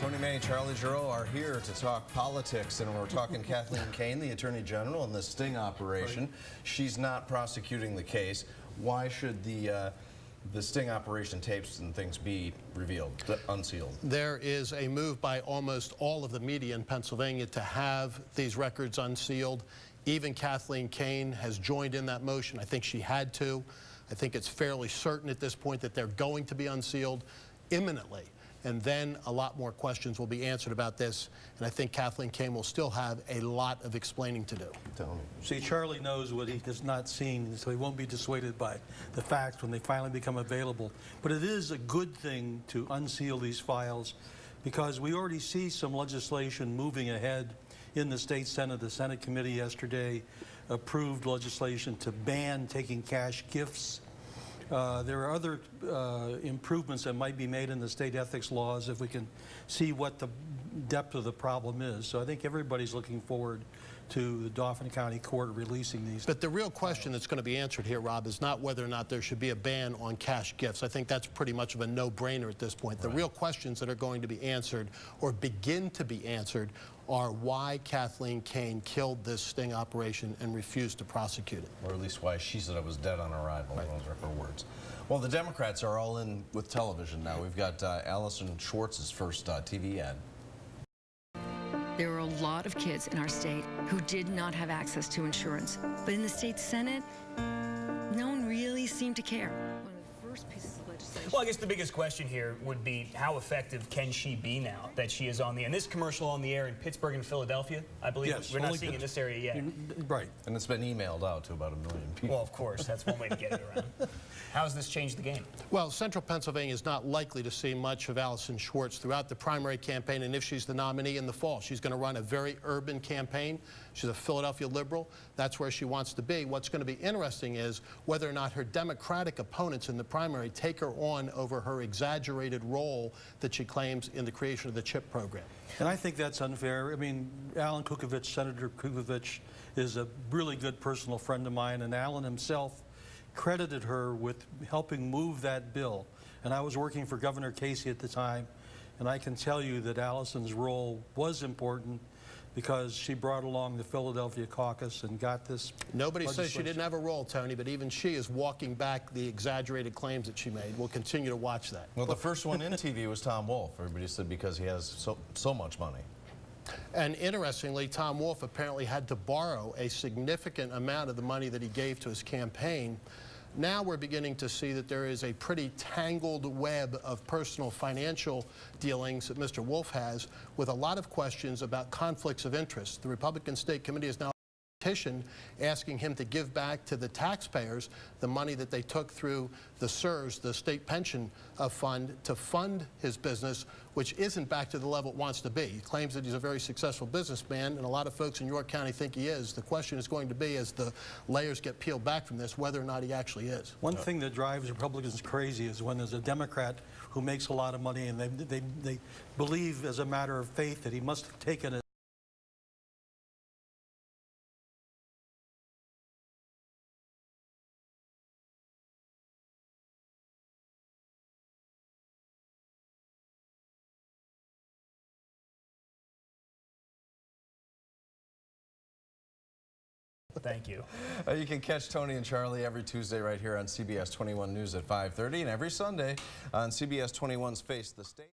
Tony May, Charlie Giroux are here to talk politics, and we're talking Kathleen Kane, the Attorney General, and the sting operation. She's not prosecuting the case. Why should the sting operation tapes and things be revealed, unsealed? There is a move by almost all of the media in Pennsylvania to have these records unsealed. Even Kathleen Kane has joined in that motion. I think she had to. I think it's fairly certain at this point that they're going to be unsealed imminently. And then a lot more questions will be answered about this. And I think Kathleen Kane will still have a lot of explaining to do. Tell me. See, Charlie knows what he has not seen, so he won't be dissuaded by the facts when they finally become available. But it is a good thing to unseal these files because we already see some legislation moving ahead in the state Senate. The Senate committee yesterday approved legislation to ban taking cash gifts. There are other improvements that might be made in the state ethics laws if we can see what the depth of the problem is. So I think everybody's looking forward to the Dauphin County Court releasing these. But the real question that's going to be answered here, Rob, is not whether or not there should be a ban on cash gifts. I think that's pretty much of a no-brainer at this point. The real questions that are going to be answered or begin to be answered are why Kathleen Kane killed this sting operation and refused to prosecute it. Or at least why she said it was dead on arrival. Right. Those are her words. Well, the Democrats are all in with television now. We've got Allison Schwartz's first TV ad. There are a lot of kids in our state who did not have access to insurance. But in the state Senate, no one really seemed to care. One of the first pieces of legislation. Well, I guess the biggest question here would be how effective can she be now that she is on the, and this commercial on the air in Pittsburgh and Philadelphia, I believe. Yes, we're not seeing in this area yet. Right. And it's been emailed out to about 1 million people. Well, of course, that's one way to get it around. How has this changed the game? Well, Central Pennsylvania is not likely to see much of Allison Schwartz throughout the primary campaign, and if she's the nominee in the fall. She's going to run a very urban campaign. She's a Philadelphia liberal. That's where she wants to be. What's going to be interesting is whether or not her Democratic opponents in the primary take her on over her exaggerated role that she claims in the creation of the CHIP program. And I think that's unfair. I mean, Alan Kukovich, Senator Kukovich, is a really good personal friend of mine, and Alan himself credited her with helping move that bill. And I was working for Governor Casey at the time, and I can tell you that Allison's role was important because she brought along the Philadelphia caucus and got this. Nobody says she didn't have a role, Tony, but even she is walking back the exaggerated claims that she made. We'll continue to watch that. Well, the first one in TV was Tom Wolf. Everybody said because he has so much money. And interestingly, Tom Wolf apparently had to borrow a significant amount of the money that he gave to his campaign. Now we're beginning to see that there is a pretty tangled web of personal financial dealings that Mr. Wolf has, with a lot of questions about conflicts of interest. The Republican State Committee is now petition asking him to give back to the taxpayers the money that they took through the SERS, the state pension fund, to fund his business, which isn't back to the level it wants to be. He claims that he's a very successful businessman, and a lot of folks in York County think he is. The question is going to be, as the layers get peeled back from this, whether or not he actually is. One thing that drives Republicans crazy is when there's a Democrat who makes a lot of money and they believe as a matter of faith that he must have taken it. Thank you. You can catch Tony and Charlie every Tuesday right here on CBS 21 News at 5:30, and every Sunday on CBS 21's Face the State.